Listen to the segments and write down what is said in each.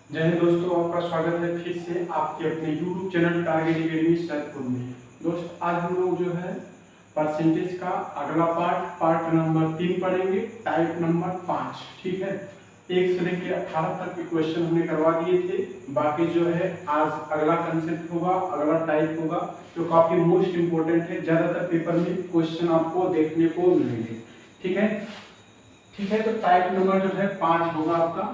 जय हिंद दोस्तों, आपका स्वागत है फिर से आपके अपने YouTube channel target academy Saidpur में। दोस्त आज हम लोग जो है परसेंटेज का अगला पार्ट नंबर 3 पढ़ेंगे, टाइप नंबर 5। ठीक है, 1 से लेकर 18 तक के क्वेश्चन हमने करवा दिए थे। बाकी जो है आज अगला कंसेप्ट होगा, अगला टाइप होगा जो काफी मोस्ट इम्पोर्टेंट है। ज्यादातर पेपर में क्वेश्चन आपको देखने को मिलेंगे। ठीक है, तो टाइप नंबर जो है 5 होगा आपका।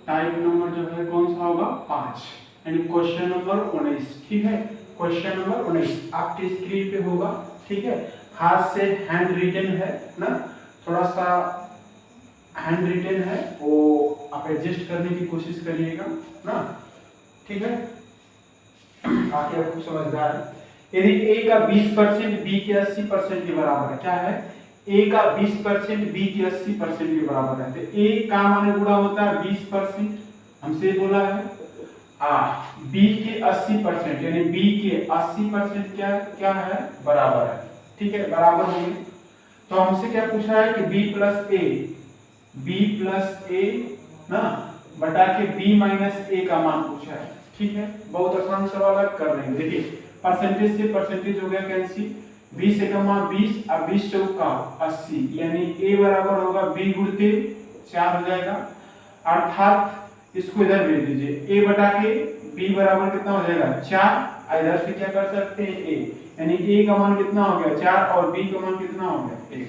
टाइप नंबर जो है कौन सा होगा? 5, यानी क्वेश्चन नंबर 19। ठीक है, क्वेश्चन नंबर 19 आपकी स्क्रीन पे होगा। ठीक है, हाथ से हैंड रिटन है ना, थोड़ा सा हैंड रिटन है, वो आप एडजस्ट करने की कोशिश करिएगा ना। ठीक है, आगे आपको समझ आ रहा है। यदि a का 20% b के 80% के बराबर है, क्या है? a का 20% b के 80% के बराबर है, तो a का मान गुणा होता है 20%, हमसे बोला है। b के 80% यानी b के 80% क्या है? बराबर है। ठीक है, बराबर होंगे। तो हमसे क्या पूछा है कि b प्लस a ना बटा के b माइनस a का मान पूछा है। ठीक है, बहुत आसान सवाल है, कर लेंगे। देखिए, परसेंटेज से परसेंटेज हो गया कैंसिल, 20 एकमा 20 और 20 चौका 80, यानी a बराबर होगा b गुणित 4 हो जाएगा। अर्थात इसको इधर भेज दीजिए, a बटा के b बराबर कितना हो जाएगा? 4। इधर से क्या कर सकते हैं? a, यानी a का मान कितना हो गया? 4 और b का मान कितना हो गया? 1।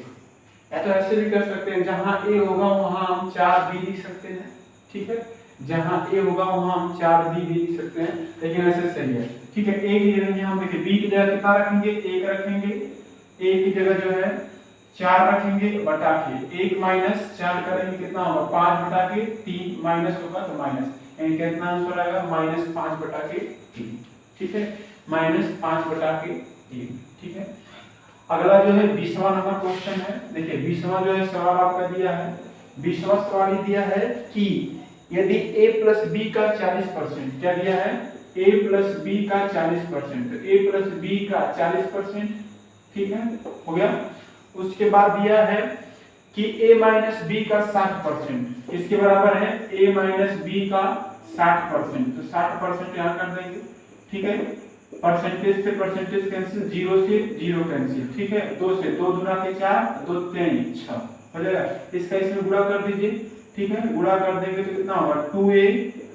या तो ऐसे भी कर सकते हैं, जहां a होगा वहां हम 4 b लिख सकते हैं। ठीक है, जहां a होगा वहां हम 4 b भी लिख सकते हैं, लेकिन ऐसे सही है। ठीक है, a की जगह हम देखिए b की जगह कितना रखेंगे? 1 रखेंगे। a की जगह जो है 4 रखेंगे बटा के 1 माइनस 4 करेंगे, कितना होगा? 5 बटा के 3, माइनस होगा तो माइनस, यानी कितना आंसर आएगा? -5 बटा के 3। ठीक है, -5 बटा के 3। ठीक है, अगला जो है 20वां नंबर क्वेश्चन है। देखिए 20वां जो है सवाल आपका दिया है, 20वां सवाल ही दिया है कि यदि a प्लस b का 40%, क्या दिया है? a प्लस b का 40%, तो a प्लस b का 40%। ठीक है, हो गया। उसके बाद दिया है कि a माइनस b का 60%, किसके बराबर है? a माइनस b का 60%, तो 60% यहाँ कर देंगे। ठीक है, परसेंटेज से परसेंटेज कैंसिल, 0 से 0 कैंसिल। ठीक है, 2 से 2 गुना के 4, 2 3 6 हो जाएगा। इसका इसमें गुणा कर दीजिए। ठीक है, गुणा कर देंगे तो कितना होगा? 2a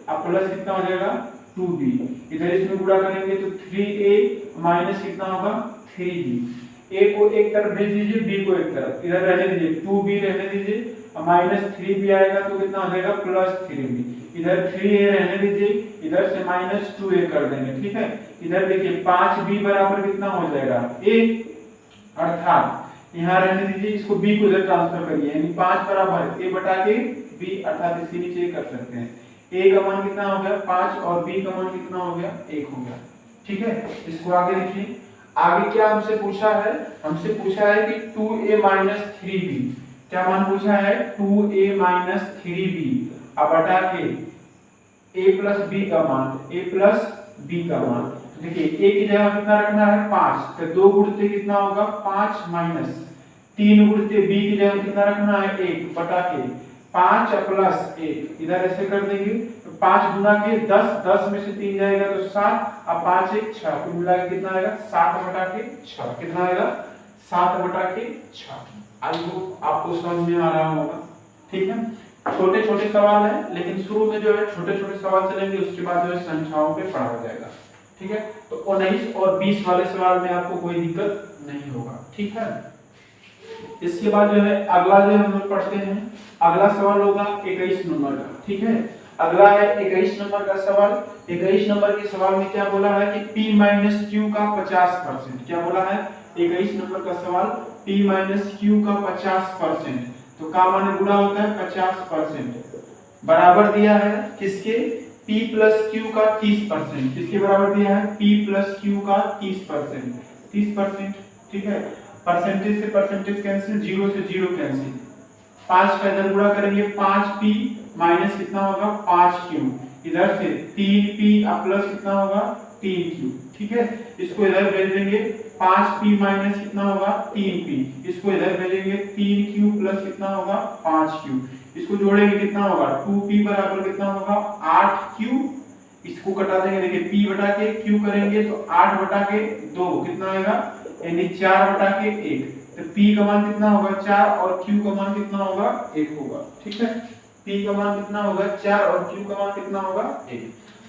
और प्लस कितना हो जाएगा? 2b। इधर इसमें गुणा करेंगे तो 3a माइनस कितना होगा? 3b। a को एक तरफ भेज दीजिए, b को एक तरफ, इधर रहने दीजिए, 2b रहने दीजिए, माइनस 3b आएगा तो कितना हो जाएगा? Plus 3b। इधर 3a रहने दीजिए, इधर से माइनस 2a कर देंगे। ठीक है, इधर देखिए 5b बराबर कितना हो जाएगा? a, अर्थात यहाँ रहने दीजिए, इसको b को इधर ट्रांसफर करिए, यानी 5 बराबर a बटा के b, अर्थात इसके नीचे कर सकते हैं। a का मान कितना हो गया? 5 और b का मान कितना हो गया? 1 हो गया। ठीक है, इसको आगे लिखिए। आगे क्या हमसे पूछा है? हमसे पूछा है कि 2a माइनस 3b, क्या मान पूछा है? 2a माइनस 3b अब बटा के a प्लस b का मान, a प्लस b का मान। देखिए a की जगह कितना रखना है? 5, तो 2 गुणित कितना होगा? 5 माइनस 3 गुणित b की जगह कितना रखना है? 1 बटा के 5 प्लस 1, इधर ऐसे कर देंगे तो 5 गुना के 10, 10 में से 3 जाएगा तो 7 और 5 1 6, कुल मिला के कितना आएगा? 7 बटा के 6। कितना आएगा? 7 बटा के 6। आई होप आपको समझ में आ रहा होगा। ठीक है, छोटे छोटे सवाल है, लेकिन शुरू में जो है छोटे छोटे सवाल चलेंगे, उसके बाद जो है संख्याओं पे पढ़ा जाएगा। ठीक है, तो 19 और 20 वाले सवाल में आपको कोई दिक्कत नहीं होगा। ठीक है, इसके बाद जो है अगला जो हम लोग पढ़ते हैं, अगला सवाल होगा 21 नंबर का। ठीक है, अगला है 21 नंबर का सवाल। 21 नंबर के सवाल में क्या बोला है कि p माइनस q का 50%, क्या बोला है? 21 नंबर का सवाल, p माइनस q का 50%, तो का मान गुणा होता है 50%, बराबर दिया है किसके? p प्लस q का 30%, किसके बराबर दिया है? p प्लस q का 30%, 30%। ठीक है, परसेंटेज से परसेंटेज कैंसिल, 0 से 0 कैंसिल, 5 का इधर गुणा करेंगे, 5p माइनस कितना होगा? 5q, इधर से 3p प्लस कितना होगा? 3q। ठीक है, इसको इधर भेज देंगे, 5p माइनस कितना होगा? 3p, इसको इधर भेजेंगे, 3q प्लस कितना होगा? 5q, इसको जोड़ेंगे कितना होगा 2p बराबर कितना होगा 8q, इसको कटा देंगे, देखिए p बटा के q करेंगे तो 8 बटा के 2 कितना आएगा, यानी 4 बटा के 1, तो p का मान कितना होगा 4 और q का मान कितना होगा 1 होगा। ठीक है, p का मान कितना होगा 4 और q का मान कितना होगा 1।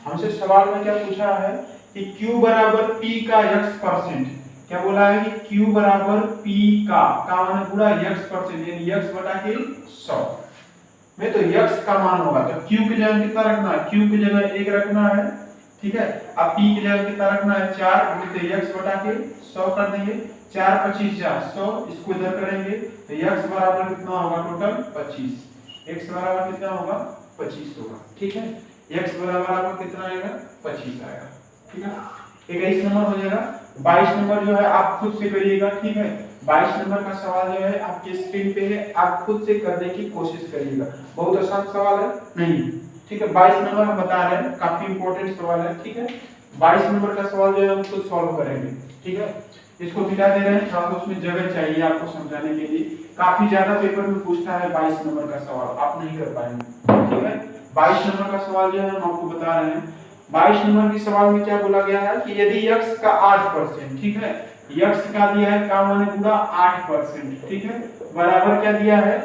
हमसे सवाल में क्या पूछा है कि q बराबर p का x%, क्या बोला है कि q बराबर p का मान पूरा x%, यानी x बटा के 100 में तो x का मान होगा, तो q की जगह कितना रखना है, q की जगह 1 रखना है। ठीक है, अब p की जगह कितना रखना है 4, तो x बटा के 100 कर देंगे, 4 25 100, इसको इधर करेंगे तो x बराबर कितना होगा टोटल 25, x बराबर कितना होगा 25 होगा। ठीक है, x बराबर आपको कितना आएगा 25 आएगा। ठीक है, 21 नंबर हो जाएगा। 22 नंबर जो है आप खुद से करिएगा। ठीक है, 22 नंबर का सवाल जो है आपके स्क्रीन पे है, आप खुद से करने की कोशिश करिएगा, बहुत आसान सवाल है नहीं। ठीक है, 22 नंबर हम बता रहे हैं, काफी इंपॉर्टेंट सवाल है। ठीक है, 22 नंबर का सवाल जो है हम खुद सॉल्व करेंगे। ठीक है, इसको मिटा दे रहे हैं, थोड़ा उसमें जगह चाहिए आपको समझाने के लिए, काफी ज्यादा पेपर में पूछता है 22 नंबर का सवाल, आप नहीं कर पाएंगे। ठीक है, 22 नंबर का सवाल जो है हम आपको बता रहे हैं। 22 नंबर के सवाल में क्या बोला गया है कि यदि x का 8%, ठीक है, x का दिया है का मान पूरा 8%, ठीक है, बराबर क्या दिया है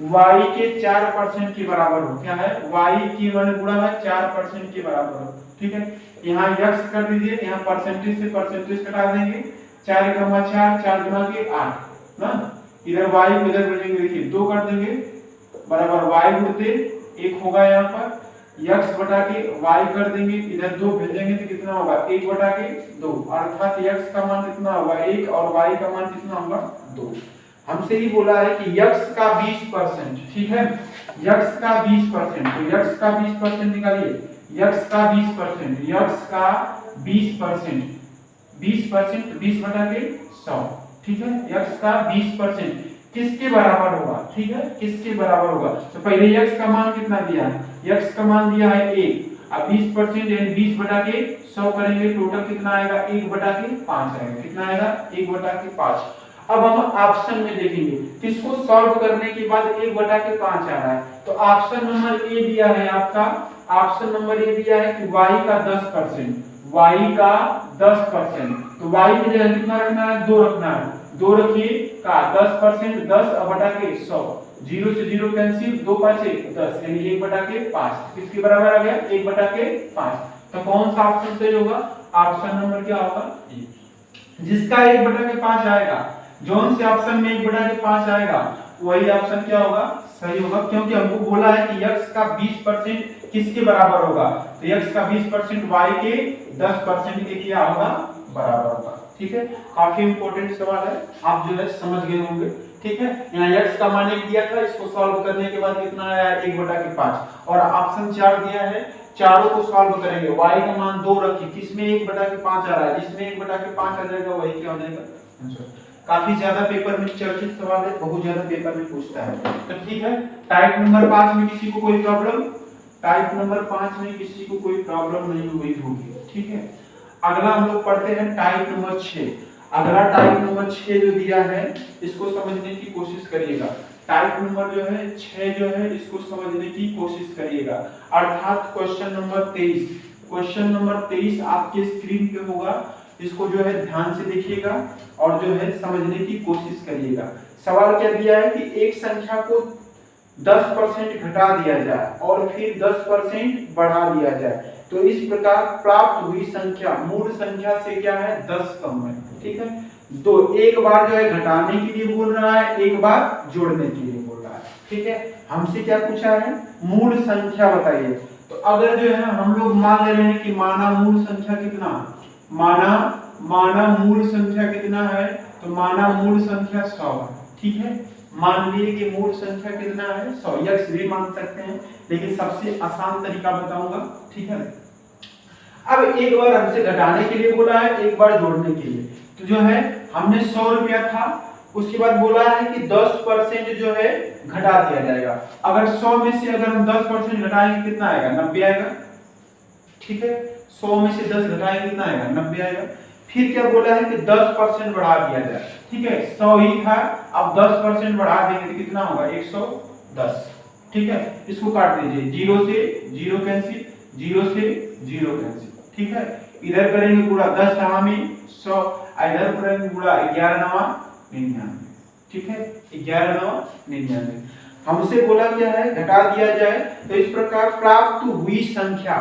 y के 4% के बराबर हो, क्या है y की मान पूरा है 4% के बराबर हो। ठीक है, यहाँ x कर दीजिए, यहाँ परसेंटेज से परसेंटेज कटा देंगे, 4 × 4 4 गुना के 8 ना, इधर y को इधर बढ़ेंगे, देखिए 2 कर देंगे बराबर y गुणते 1 होगा, यहाँ पर x बटा के y कर देंगे, इधर 2 भेजेंगे तो कितना होगा 1 बटा के 2, अर्थात x का मान कितना होगा 1 और y का मान कितना होगा 2। हमसे ही बोला है कि x का 20%, ठीक है, x का 20%, तो x का 20% निकालिए, x का 20%, x का 20%, 20% 20 बटा के 100, ठीक है, x का 20% किसके बराबर होगा, ठीक है, किसके बराबर होगा, तो पहले x का मान कितना दिया है, x का मान दिया है 1, अब 20% यानी 20 बटा के 100 करेंगे, टोटल कितना आएगा 1 बटा के 5 आएगा, कितना आएगा 1 बटा के 5। अब हम ऑप्शन में देखेंगे, किसको सॉल्व करने के बाद 1 बटा के 5 आ रहा है, तो ऑप्शन नंबर ए दिया है आपका, ऑप्शन नंबर ए दिया है कि y का 10%, y का 10%, तो y की जगह कितना रखना है 2 रखना है, 2 रखिए का 10%, 10 बटा के 100, 0 से 0 कैंसिल, 2 5 10, यानी 1 बटा के 5, किसके बराबर आ गया 1 बटा के 5। तो कौन सा ऑप्शन सही होगा, ऑप्शन नंबर क्या होगा ए, जिसका 1 बटा के 5 आएगा, जोन से ऑप्शन में 1 बटा के 5 आएगा वही ऑप्शन क्या होगा सही होगा, क्योंकि हमको बोला है कि x का 20% किसके बराबर होगा, तो x का 20% y के 10% के क्या होगा बराबर होगा। ठीक है, काफी इंपॉर्टेंट सवाल है, आप जो है समझ गए होंगे। ठीक है, यहाँ x का मान 1 दिया था, इसको सॉल्व करने के बाद कितना आया 1 बटा के 5, और ऑप्शन 4 दिया है, चारों को सॉल्व करेंगे, y का मान 2 रखिए, किसमें 1 बटा के 5 आ रहा है, जिसमें 1 बटा के 5 आ जाएगा वही क्या हो जाएगा आंसर। काफी ज्यादा पेपर में चर्चित सवाल है, बहुत ज्यादा पेपर में पूछता है। तो ठीक है, टाइप नंबर 5 में किसी को कोई प्रॉब्लम, टाइप नंबर 5 में किसी को कोई प्रॉब्लम नहीं हुई होगी। ठीक है, अगला हम लोग पढ़ते हैं टाइप नंबर 6। अगला टाइप नंबर 6 जो दिया है इसको समझने की कोशिश करिएगा, टाइप नंबर जो है 6 जो है इसको समझने की कोशिश करिएगा, अर्थात क्वेश्चन नंबर 23, क्वेश्चन नंबर 23 आपके स्क्रीन पे होगा, इसको जो है ध्यान से देखिएगा और जो है समझने की कोशिश करिएगा। सवाल क्या दिया है कि एक संख्या को 10% घटा दिया जाए और फिर 10% बढ़ा दिया जाए, तो इस प्रकार प्राप्त हुई संख्या मूल संख्या से क्या है 10 कम है। ठीक है, दो एक बार जो है घटाने के लिए बोल रहा है, एक बार जोड़ने के लिए बोल रहा है। ठीक है, हमसे क्या पूछा है मूल संख्या बताइए, तो अगर जो है हम लोग मान ले रहे हैं कि माना मूल संख्या कितना, माना मूल संख्या कितना है, तो माना मूल संख्या 100 है। ठीक है, मान लिए कि मूल संख्या कितना है 100, x भी मान सकते हैं, लेकिन सबसे आसान तरीका बताऊंगा। ठीक है, अब एक बार हमसे घटाने के लिए बोला है, एक बार जोड़ने के लिए, तो जो है हमने 100 रुपया था, उसके बाद बोला है कि 10% जो है घटा दिया जाएगा, अगर 100 में से अगर हम 10% घटाएंगे कितना आएगा 90 आएगा। ठीक है, 100 में से 10 घटाएंगे कितना आएगा 90 आएगा। फिर क्या बोला है कि 10% बढ़ा दिया जाए। ठीक है, 100 ही था, अब 10% बढ़ा देंगे तो कितना होगा 110। ठीक है, इसको काट दीजिए, 0 से 0 कैंसिल, 0 से 0 कैंसिल, ठीक है। इधर करेंगे गुणा 10 दहा में 100, इधर करेंगे गुणा 11 नवा 99, ठीक है, 11 नवा 99। हमसे बोला क्या है, घटा दिया जाए, तो इस प्रकार प्राप्त हुई संख्या,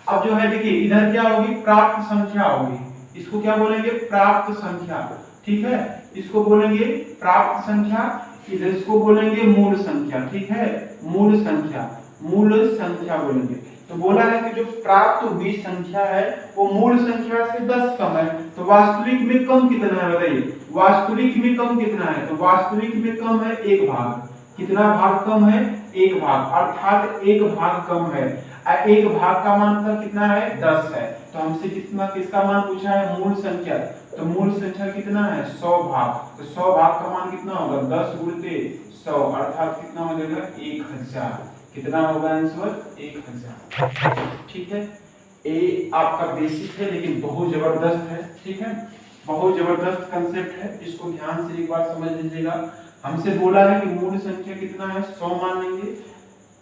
अब जो है देखिए इधर क्या होगी, प्राप्त संख्या होगी, इसको क्या बोलेंगे, प्राप्त संख्या, ठीक है, इसको बोलेंगे प्राप्त संख्या, इधर इसको बोलेंगे मूल संख्या, ठीक है, मूल संख्या, मूल संख्या बोलेंगे। तो बोला है कि जो प्राप्त हुई संख्या है वो मूल संख्या से 10 कम है, तो वास्तविक में कम कितना है बताइए, वास्तविक में कम कितना है, तो वास्तविक में कम है 1 भाग, कितना भाग कम है, 1 भाग, अर्थात 1 भाग कम है, 1 भाग का मान कितना है, 10 है। तो हमसे कितना किसका मान पूछा है, मूल संख्या, तो मूल संख्या कितना है, 100 भाग, तो 100 भाग का मान कितना होगा, 10 गुणित 100, अर्थात कितना हो जाएगा, 1000, कितना होगा आंसर, 1000, ठीक है। ये आपका बेसिक है लेकिन बहुत जबरदस्त है, ठीक है, बहुत जबरदस्त कंसेप्ट है, इसको ध्यान से एक बार समझ लीजिएगा। हमसे बोला है कि मूल संख्या कितना है, 100 मान लेंगे,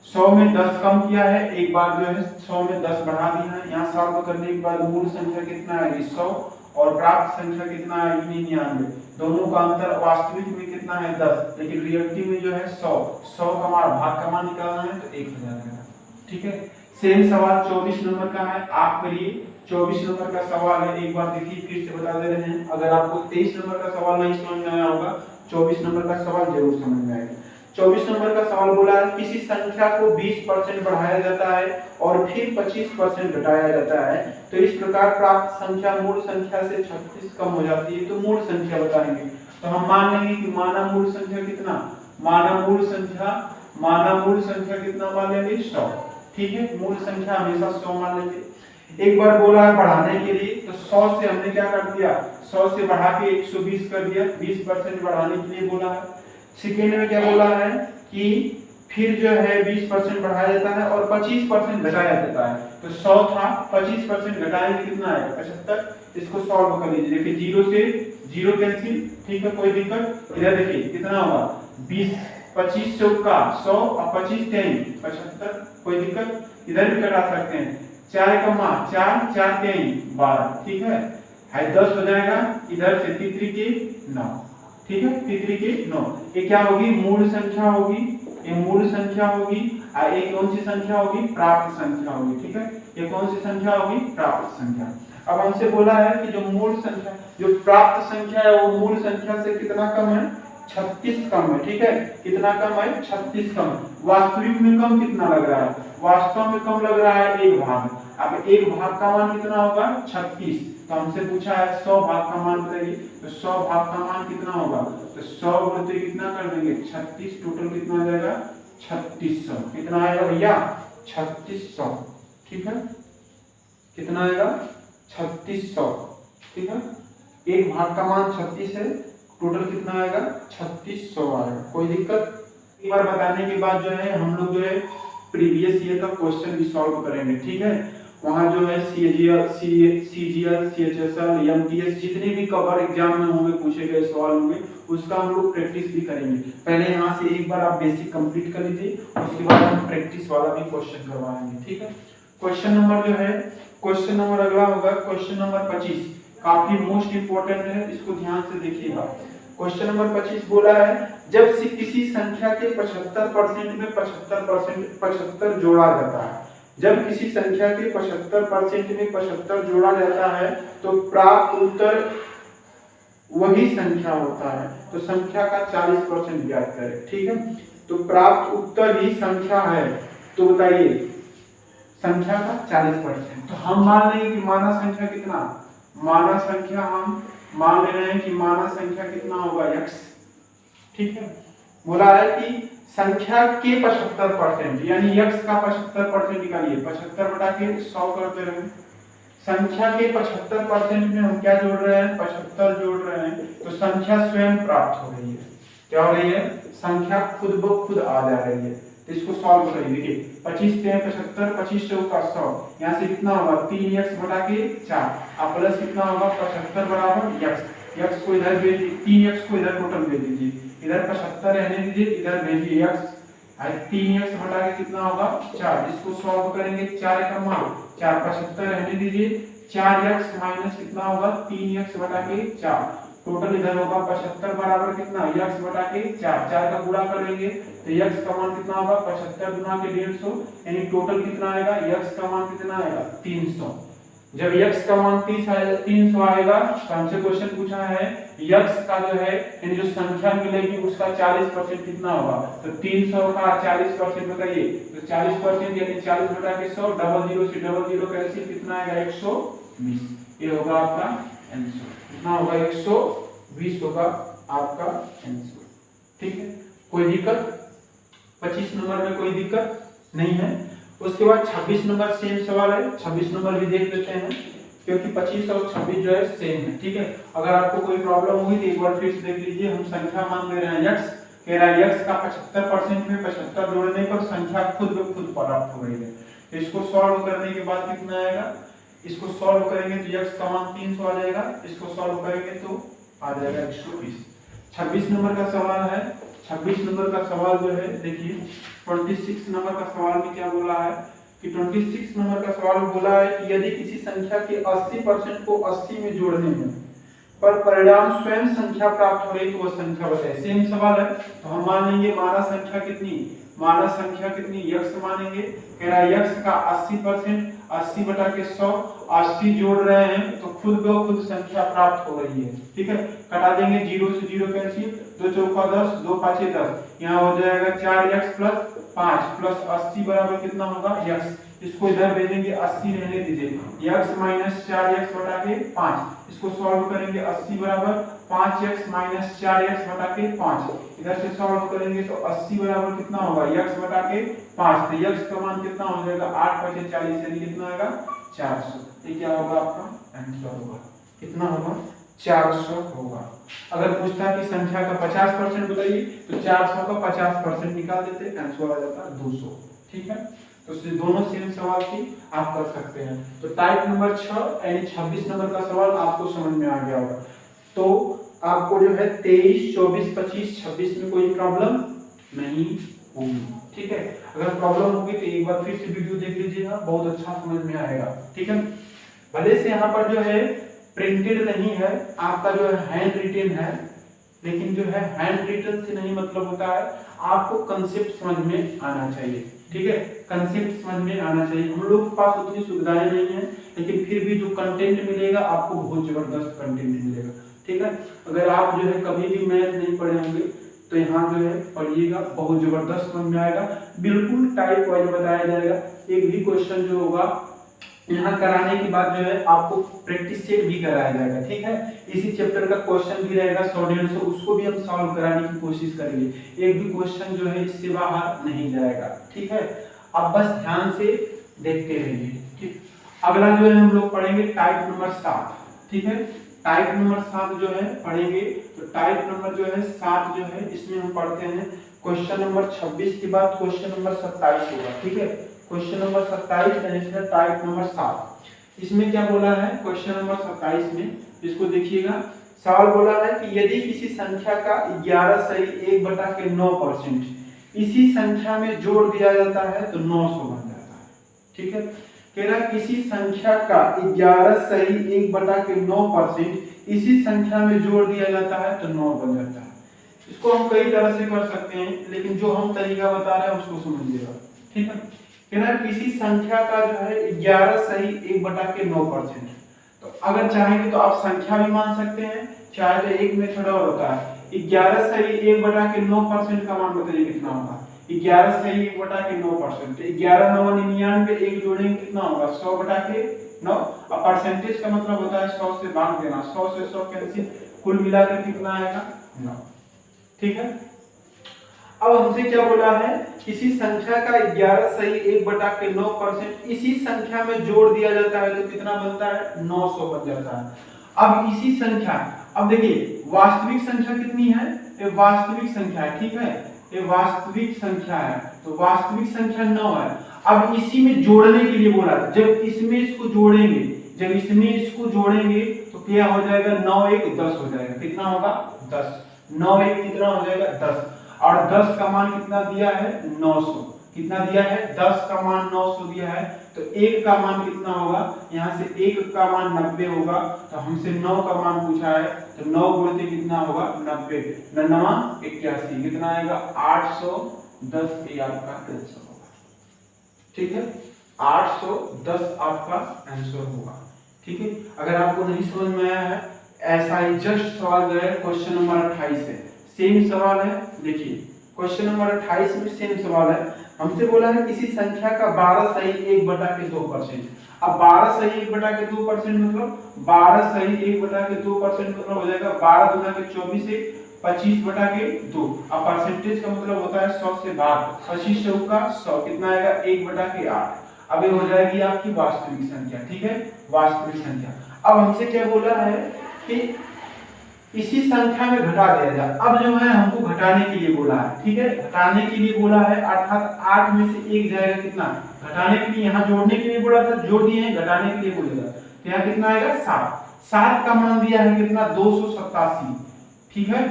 100 में 10 कम किया है, एक बार जो है 100 में 10 बढ़ा दिया है, यहाँ सॉल्व करने के बाद मूल संख्या कितना आएगी 100 और प्राप्त संख्या कितना आएगी 99, दोनों का अंतर वास्तविक में कितना है 10, लेकिन रियलिटी में जो है 100 का मान भाग का मान निकालना है तो 1000 है, ठीक है। सेम सवाल 24 नंबर का है, आप करिए, 24 नंबर का सवाल है, एक बार देखिए फिर से बता दे रहे हैं, अगर आपको 23 नंबर का सवाल नहीं समझ में आया होगा 24 नंबर का सवाल जरूर समझ में आएगा। 24 नंबर का सवाल बोला है किसी संख्या को 20% बढ़ाया जाता है और फिर 25% घटाया जाता है, तो इस प्रकार प्राप्त संख्या मूल संख्या से 36 कम हो जाती है, तो मूल संख्या बताएंगे। तो हम मान लेंगे कि माना मूल संख्या कितना, माना मूल संख्या कितना मान लेंगे 100, ठीक है, मूल संख्या हमेशा 100 मान लेंगे। एक बार बोला है बढ़ाने के लिए, तो 100 से हमने क्या कर दिया, 100 से बढ़ा के 120 कर दिया, 20% बढ़ाने के लिए बोला है। सेकेंड में क्या बोला है कि फिर जो है 20% बढ़ाया जाता है और 25% घटाया जाता है, तो 100 था 25% घटाएंगे कितना है 75, इसको सॉल्व कर लीजिए, देखिए 0 से 0 कैंसिल, ठीक है, कोई दिक्कत, इधर देखिए कितना होगा 20, 25 चौका 100 और 25 3 75, कोई दिक्कत, इधर भी घटा सकते हैं, 4 कमा 4 4 3 12, ठीक है, 10 हो जाएगा, इधर से 3 के 9, ठीक है, 3 के 9, ये क्या होगी मूल संख्या होगी, ये मूल संख्या होगी, और ये कौन सी संख्या होगी, प्राप्त संख्या होगी, ठीक है, ये कौन सी संख्या होगी, प्राप्त संख्या। अब हमसे बोला है कि जो मूल संख्या, जो प्राप्त संख्या है वो मूल संख्या से कितना कम है, 36 कम है, ठीक है, कितना कम है 36 कम, वास्तविक में कम कितना लग रहा है, वास्तव में कम लग रहा है 1 भाग, अब 1 भाग का मान कितना होगा 36, तो हमसे पूछा है 100 भाग का मान बताइए, तो 100 भाग का मान कितना होगा, तो 100 गुणित कितना कर देंगे 36, टोटल कितना आ जाएगा 3600, कितना आएगा भैया 3600, ठीक है, कितना आएगा 3600, ठीक है, 1 भाग का मान 36 है, टोटल कितना आएगा 3600 आएगा, कोई दिक्कत। एक बार बताने के बाद जो है हम लोग जो है प्रीवियस ईयर का क्वेश्चन भी सॉल्व करेंगे, ठीक है, वहां जो है सीजीएल, सीएचएसएल, एमटीएस जितने भी कवर एग्जाम में होंगे पूछे गए सवाल होंगे उसका हम लोग प्रैक्टिस भी करेंगे। पहले यहाँ से एक बार आप बेसिक कंप्लीट कर लीजिए, उसके बाद हम प्रैक्टिस वाला भी क्वेश्चन करवाएंगे, ठीक है। क्वेश्चन नंबर जो है, क्वेश्चन नंबर अगला होगा क्वेश्चन नंबर 25, काफी मोस्ट इंपोर्टेंट है, इसको ध्यान से देखिएगा। क्वेश्चन नंबर 25 बोला है जब से किसी संख्या के 75% में 75% जोड़ा जाता है, जब किसी संख्या के 75% में 75 जोड़ा जाता है तो प्राप्त उत्तर वही संख्या होता है, तो संख्या का 40% ज्ञात करें, ठीक है, तो प्राप्त उत्तर ही संख्या है, तो बताइए संख्या का 40%, तो हम मान लेंगे कि माना संख्या कितना, माना संख्या हम मान ले रहे हैं कि माना संख्या कितना होगा x, ठीक है, बोला है कि संख्या के 75% यानी x का 75% निकालिए, 75 बटा के 100 करते रहे, संख्या के 75% में हम क्या जोड़ रहे हैं 75 जोड़ रहे हैं, तो संख्या स्वयं प्राप्त हो रही है, क्या हो रही है, संख्या खुद ब खुद आ जा रही है, तो इसको सॉल्व करिए, देखिए 25 3 75, 25 चौका 100, यहाँ से कितना होगा 3x बटा के 4, अब प्लस कितना होगा 75 बराबर x को इधर भेज दीजिए, 3x को इधर टोटल भेज दीजिए, इधर 75 रहने दीजिए, इधर भेजिए x, 3x बटा के कितना होगा 4। इसको सॉल्व करेंगे 4 का मान 4 75 रहने दीजिए। 4x माइनस कितना होगा 3x बटा के 4। टोटल इधर होगा 75 बराबर कितना x बटा के 4। 4 का गुणा करेंगे तो x का मान कितना होगा 75 गुना के 150, यानी टोटल कितना आएगा x का मान कितना आएगा 300। जब x का मान 300 आएगा तो हमसे क्वेश्चन पूछा है x का जो है यानी जो संख्या मिलेगी उसका 40% कितना होगा। तो 300 का 40% बताइए तो 40% यानी 40 बटा के 100, डबल जीरो से डबल जीरो कैंसिल कितना आएगा 120। ये होगा आपका आंसर। कितना होगा 120 होगा आपका आंसर। ठीक है, कोई दिक्कत 25 नंबर में कोई दिक्कत नहीं है। उसके बाद 26 नंबर सेम सवाल है, 26 नंबर भी देख लेते हैं क्योंकि 25 और 26 जो है सेम है। ठीक है, अगर आपको कोई प्रॉब्लम हुई तो एक बार फिर से देख लीजिए। हम संख्या मान ले रहे हैं x, कह रहा है x का 75% में 75 जोड़ने पर संख्या खुद ब खुद प्राप्त हो रही है। तो इसको सॉल्व करने के बाद कितना आएगा, इसको सॉल्व करेंगे तो x का मान 300 आ जाएगा, इसको सॉल्व करेंगे तो आ जाएगा 120। 26 नंबर का सवाल है। 26 नंबर का सवाल जो है देखिए 26 नंबर का सवाल में क्या बोला है कि 26 नंबर का सवाल बोला है कि यदि किसी संख्या के 80% को 80 में जोड़ने में पर परिणाम स्वयं संख्या प्राप्त हो रही तो वह संख्या बताए। सेम सवाल है तो हम मान लेंगे मानव संख्या कितनी, मानव संख्या कितनी x मानेंगे। कह रहा है x का 80% 80 बटा के 100, 80 जोड़ रहे हैं तो खुद ब खुद संख्या प्राप्त हो रही है। ठीक है, कटा देंगे 0 से 0 कैंसिल, 2 चौका 10, 2 पांचे 10, यहाँ हो जाएगा 4x प्लस 5 प्लस 80 बराबर कितना होगा x। इसको इधर भेजेंगे 80 रहने दीजिए, x माइनस 4x बटा के 5। इसको सॉल्व करेंगे 80 बराबर 5x माइनस 4x बटा के 5। इधर से सॉल्व करेंगे तो 80 बराबर कितना होगा x बटा के 5। तो x का मान कितना हो जाएगा 8 × 5 = 40, यानी कितना आएगा 400। ये क्या होगा आपका आंसर होगा, कितना होगा 400 होगा। अगर पूछता कि संख्या का 50% बताइए तो 400 का 50% निकाल देते, आंसर आ जाता 200। ठीक है, तो दोनों सेम सवाल थी, आप कर सकते हैं। तो टाइप नंबर 6 यानी 26 नंबर का सवाल आपको समझ में आ गया होगा। तो आपको जो है 23, 24, 25, 26 में कोई प्रॉब्लम नहीं होगी। ठीक है, अगर प्रॉब्लम होगी तो एक बार फिर से वीडियो देख लीजिएगा, बहुत अच्छा समझ में आएगा। ठीक है, भले से यहाँ पर जो है प्रिंटेड नहीं है, आपका जो है हैंड रिटन है, लेकिन जो है हैंड रिटन से नहीं मतलब होता है, आपको कंसेप्ट समझ में आना चाहिए। ठीक है, कंसेप्ट समझ में आना चाहिए। हम लोग के पास उतनी सुविधाएं नहीं है, लेकिन फिर भी जो कंटेंट मिलेगा आपको बहुत जबरदस्त कंटेंट मिलेगा। ठीक है, अगर आप जो है कभी भी मैथ नहीं पढ़े होंगे तो यहाँ जो है पढ़िएगा, बहुत जबरदस्त समझ में आएगा। बिल्कुल टाइप वाइज बताया जाएगा, एक भी क्वेश्चन जो होगा यहाँ कराने के बाद जो है आपको प्रैक्टिस सेट भी कराया जाएगा। ठीक है, इसी चैप्टर का क्वेश्चन भी रहेगा 100-150, उसको भी हम सॉल्व कराने की कोशिश करेंगे। एक भी क्वेश्चन जो है इससे बाहर नहीं जाएगा। ठीक है, अब बस ध्यान से देखते रहिए। ठीक, अगला जो है हम लोग पढ़ेंगे टाइप नंबर 7। ठीक है, टाइप नंबर 7 जो है पढ़ेंगे। तो टाइप नंबर जो है 7 जो है इसमें हम पढ़ते हैं क्वेश्चन नंबर 26 के बाद क्वेश्चन नंबर 27 होगा। ठीक है, क्वेश्चन नंबर 27 यानी टाइप नंबर 7। इसमें क्या बोला है क्वेश्चन नंबर 27 में, इसको देखिएगा। सवाल बोला है कि यदि किसी संख्या का 11 सही 1/9% इसी संख्या में जोड़ दिया जाता है तो 900 बन जाता है। ठीक है, कह रहा है किसी संख्या का 11 सही 1/9% इसी संख्या में जोड़ दिया जाता है तो 9 बन जाता है। इसको हम कई तरह से कर सकते हैं, लेकिन जो हम तरीका बता रहे हैं उसको समझिएगा। ठीक है, कह रहा है किसी संख्या का जो है 11 सही 1/9%। तो अगर चाहेंगे तो आप संख्या भी मान सकते हैं, चाहे तो एक मेथड और होता है 11 सही 1/9% का मान बताइए कितना होगा। 11 सही 1/9%, 11 9 99, एक जोड़ेंगे कितना होगा 100/9। अब परसेंटेज का मतलब होता है 100 से भाग देना, 100 से 100 कैंसिल, कुल मिलाकर कितना आएगा 9। ठीक है, अब हमसे क्या बोला है किसी संख्या का 11 सही 1/9% इसी संख्या में जोड़ दिया जाता है तो कितना बनता है 900 बन जाता है। अब इसी संख्या, अब देखिए वास्तविक संख्या कितनी है, ये वास्तविक संख्या है। ठीक है, ये वास्तविक संख्या है, तो वास्तविक संख्या 9 है। अब इसी में जोड़ने के लिए बोला, जब इसमें इसको जोड़ेंगे, जब इसमें इसको जोड़ेंगे तो क्या हो जाएगा 9 1 10 हो जाएगा। कितना होगा 10, 9 1 कितना हो जाएगा 10। और 10 का मान कितना दिया है 900, कितना दिया है 10 का मान 900 दिया है, तो 1 का मान कितना होगा, यहाँ से 1 का मान 90 होगा, तो हमसे 9 का मान पूछा है, तो 9 गुणित कितना होगा 90, 9 81, कितना आएगा 810, ये आपका आंसर होगा। ठीक है, 810 आपका आंसर होगा। ठीक है, अगर आपको नहीं समझ में आया है, ऐसा ही जस्ट सवाल जो है क्वेश्चन नंबर 28 है, सेम सवाल है। देखिए क्वेश्चन नंबर 28 में सेम सवाल है, हमसे बोला है किसी संख्या का 12 सही 1/2%। अब 12 सही 1/2% मतलब 12 सही 1/2% मतलब हो जाएगा 12 गुना के 24 से 25/2। अब परसेंटेज का मतलब होता है 100 से भाग, 25 चौका 100, कितना आएगा 1/8। अब ये हो जाएगी आपकी वास्तविक संख्या। ठीक है, वास्तविक संख्या। अब हमसे क्या बोला है कि इसी संख्या में घटा दिया जाए। अब जो है हमको घटाने के लिए बोला है। ठीक है, घटाने के लिए बोला है, अर्थात 8 में से 1 जाएगा कितना, घटाने के लिए, यहाँ जोड़ने के लिए बोला था, जोड़ दिए हैं, घटाने के लिए बोलेगा, तो यहाँ कितना आएगा 7। 7 का मान दिया है कितना 287। ठीक है,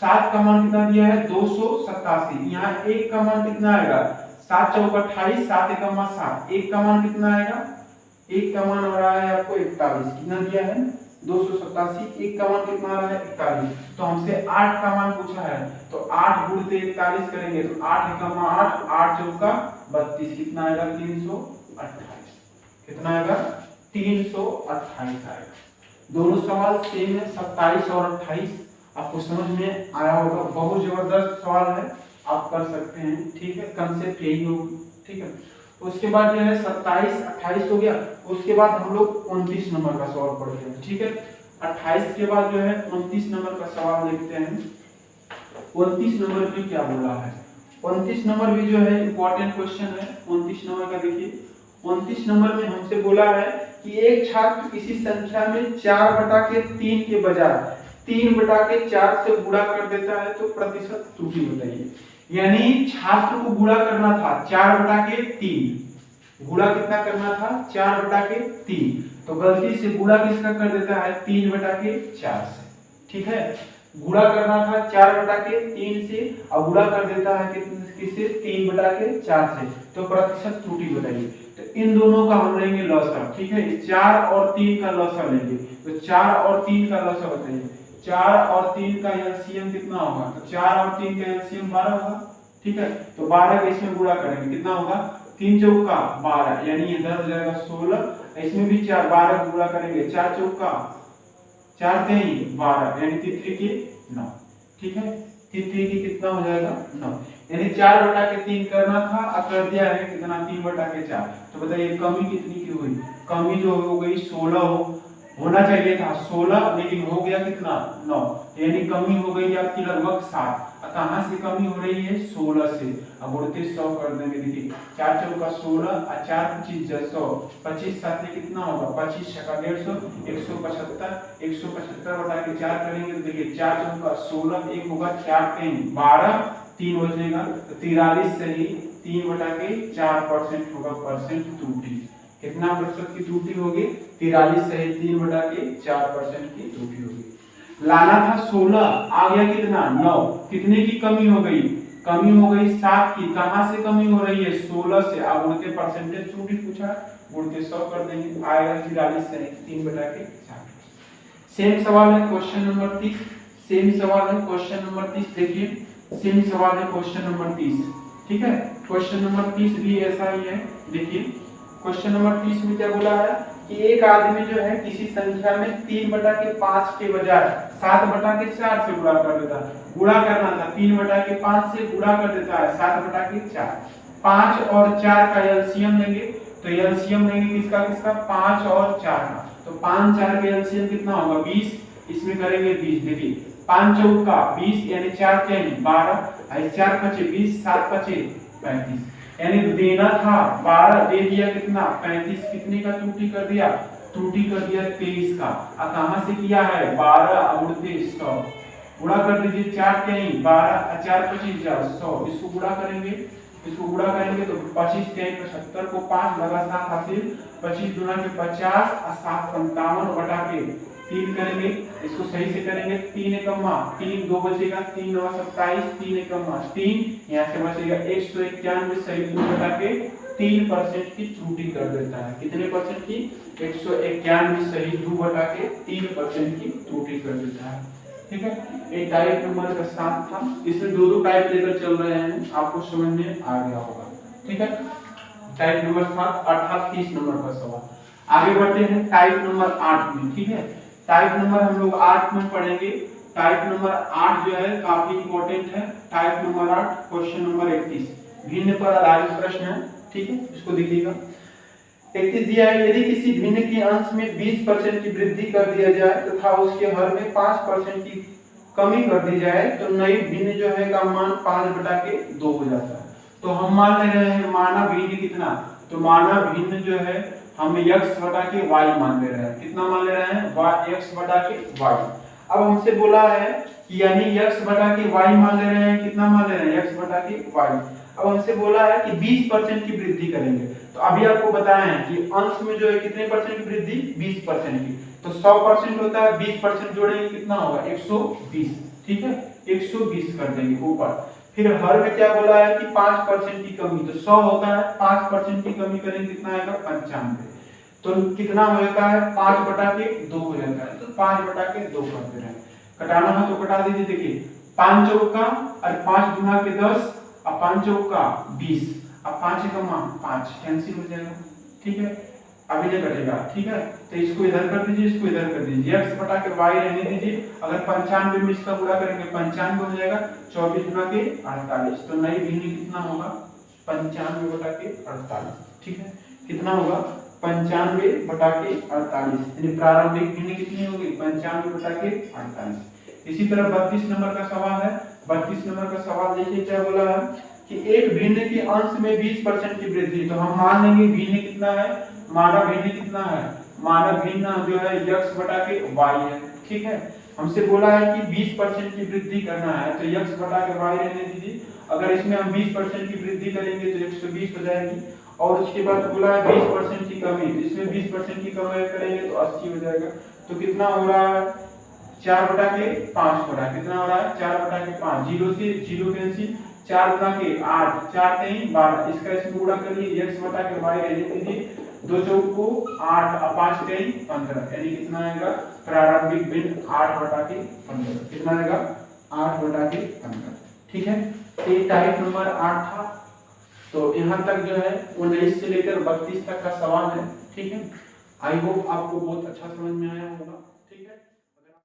7 का मान कितना दिया है 287। यहाँ 1 का मान कितना आएगा 7 चौका 28, 7 एकम 7, 1 का मान कितना आएगा, 1 का मान हो रहा है आपको 41, कितना दिया है 287, 1 का मान कितना आ रहा है 41, तो हमसे 8 का मान पूछा है, तो 8 गुणित 41 करेंगे, तो 8 एकम 8, 8 चौका 32, कितना आएगा 328, कितना आएगा 328 आएगा। दोनों सवाल सेम है, 27 और 28। आपको समझ में आया होगा, बहुत जबरदस्त सवाल है, आप कर सकते हैं। ठीक है, कंसेप्ट यही होगी। ठीक है, उसके बाद जो है 27 28 हो गया, उसके बाद हम लोग 29 नंबर का सवाल पढ़ते हैं। ठीक है, 28 के बाद जो है 29 नंबर का सवाल देखते हैं। 29 नंबर में क्या बोला है, 29 नंबर भी जो है इंपॉर्टेंट क्वेश्चन है। 29 नंबर का देखिए, 29 नंबर में हमसे बोला है कि एक छात्र किसी संख्या में 4/3 के बजाय 3/4 से गुणा कर देता है, तो प्रतिशत त्रुटि बताइए। यानी छात्र को गुणा करना था 4/3, गुणा कितना करना था 4/3, तो गलती से गुणा किसका कर देता है 3/4 से। ठीक है, गुणा करना था 4/3 से और गुणा कर देता है किससे 3/4 से, तो प्रतिशत त्रुटि बताइए। तो इन दोनों का हम लेंगे लॉसर। ठीक है, 4 और 3 का लॉसर लेंगे, तो 4 और 3 का लॉसर बताइए। 4 और 3 का एलसीएम कितना होगा, तो 4 और 3 का एलसीएम 12 होगा। ठीक है, तो 12 का इसमें गुणा करेंगे, कितना होगा 3 चौका 12, यानी इधर हो जाएगा 16, इसमें भी 4 12 गुणा करेंगे, 4 चौका 4 3 12, यानी 3 के 9। ठीक है, 3 की कितना हो जाएगा 9, यानी 4/3 करना था और कर दिया है कितना 3/4। तो बताइए कमी कितनी की हुई, कमी जो हो गई 16 होना चाहिए था 16, लेकिन हो गया कितना 9, यानी कमी हो गई आपकी लगभग 7। कहां से कमी हो रही है 16 से। अब उड़ते 100 कर देंगे, देखिए 4 चौका 16 और 4 25 100, 25 साथ में कितना होगा 25 छक्का 150, 175, 175/4 करेंगे, तो देखिए 4 चौका 16, 1 होगा 4 3 12, 3 बचेगा, तो 43 सही 3/4% होगा परसेंट त्रुटि। कितना प्रतिशत की त्रुटि होगी 43 सही 3/4% की त्रुटि होगी। लाना था 16, आ गया कितना 9, कितने की कमी हो गई, कमी हो गई 7 की। कहां से कमी हो रही है 16 से। अब उनके परसेंटेज त्रुटि पूछा, उनके 100 कर देंगे, आएगा 43 सही 3/4। सेम सवाल है क्वेश्चन नंबर 30, सेम सवाल है क्वेश्चन नंबर 30। देखिए सेम सवाल है क्वेश्चन नंबर 30। ठीक है, क्वेश्चन नंबर 30 भी ऐसा ही है। देखिए क्वेश्चन नंबर 30 में क्या बोला है कि एक आदमी जो है किसी संख्या में 3/5 के बजाय 7/4 से गुणा कर देता है। गुणा करना था 3/5 से गुणा कर देता है 7/4। 5 और 4 का एलसीएम लेंगे, तो एलसीएम लेंगे किसका किसका 5 और 4 का, तो 5 4 का एलसीएम कितना होगा 20, इसमें करेंगे 20। देखिए 5 चौका 20, यानी 4 3 12, 4 5 20, 7 5 35, यानी देना था 12, दे दिया कितना 35, कितने का त्रुटि कर दिया, त्रुटि कर दिया 23 का। अब कहां से किया है 12 और 100, गुणा कर दीजिए 4 3 12, 4 25 100, इसको गुणा करेंगे, इसको गुणा करेंगे तो 25 3 75 को 5 लगा 7 हासिल, 25 गुना के 50 और 7 57 बटा के 3 करेंगे, इसको सही से करेंगे, 3 एकम्मा 3, 2 बचेगा, 3 9 27, 3 एकम्मा 3, यहाँ से बचेगा 191 सही 2 बटा के 3% की त्रुटि कर देता है। कितने परसेंट की? 191 सही 2 बटा के 3% की त्रुटि कर देता है। ठीक है, एक टाइप नंबर का 7 था, इसमें दो टाइप लेकर चल रहे हैं, आपको समझ में आ गया होगा। ठीक है, टाइप नंबर 7 अर्थात 30 नंबर का सवाल। आगे बढ़ते हैं टाइप नंबर 8 में। ठीक है, टाइप नंबर हम लोग 8 में पढ़ेंगे। टाइप नंबर 8 जो है काफी इंपॉर्टेंट है। टाइप नंबर 8 क्वेश्चन नंबर 31 भिन्न पर आधारित प्रश्न है। ठीक है, इसको देखिएगा। 31 दिया है, यदि किसी भिन्न के अंश में 20% की वृद्धि कर दिया जाए तथा उसके हर में 5% की कमी कर दी जाए तो नई भिन्न जो है का मान 5/2 हो जाता है। तो हम मान ले रहे हैं माना भिन्न कितना, तो माना भिन्न जो है हम x बटा के y मान ले रहे हैं। कितना मान ले रहे हैं? x बटा के y। अब हमसे बोला है कि यानी x बटा के y मान ले रहे हैं। कितना मान ले रहे हैं? x बटा के y। अब हमसे बोला है कि 20% की वृद्धि करेंगे। तो अभी आपको बताया है कि अंश में जो है कितने परसेंट की वृद्धि? 20% की। तो 100% होता है, 20% जोड़ेंगे कितना होगा? 120। ठीक है, 120 कर देंगे ऊपर। फिर हर में क्या बोला है कि 5% की कमी, तो 100 होता है, 5% की कमी करेंगे कितना आएगा? 95। तो कितना हो जाता है? 5/2 हो जाता है। तो 5/2 कर दे रहे हैं। कटाना है तो कटा दीजिए। देखिए 5 चौका और 5 गुना के 10 और 5 चौका 20 और 5 एकमा 5 कैंसिल हो जाएगा। ठीक है, अभी नहीं कटेगा। ठीक है, तो इसको इधर कर दीजिए, इसको इधर कर दीजिए, x बटा के y रहने दीजिए। अगर 95 में इसका गुणा करेंगे 95 हो जाएगा, 24 गुना के 48। तो नई भिन्न कितना होगा? 95/48। ठीक है, कितना होगा? 95/48। यानी प्रारंभिक भिन्न कितनी होगी? 95/48। इसी तरह 32 नंबर का सवाल है। 32 नंबर का सवाल देखिए क्या बोला है कि एक भिन्न के अंश में 20% की वृद्धि। तो हम मान लेंगे भिन्न कितना है? माना भिन्न कितना है? माना भिन्न जो है x बटा के y है। ठीक है, हमसे बोला है कि 20% की वृद्धि करना है, तो x बटा के y रहने दीजिए। अगर इसमें हम 20% की वृद्धि करेंगे तो 120 हो जाएगी। और उसके बाद बोला है 20% की कमी, इसमें 20% की कमी करेंगे तो 80 हो जाएगा। तो कितना हो रहा है? 4/5 हो रहा है। कितना हो रहा है? 4/5। 0 से 0 कैंसिल, 4 गुना के 8, 4 3 12। इसका इसमें गुणा करिए, x बटा के y रहने दीजिए। 2 चौको 8 और 5 3 15। यानी कितना आएगा? प्रारंभिक भिन्न 8/15। कितना आएगा? 8/15। ठीक है, ये टाइप नंबर 8 था। तो यहाँ तक जो है 19 से लेकर 32 तक का सवाल है। ठीक है, आई होप आपको बहुत अच्छा समझ में आया होगा।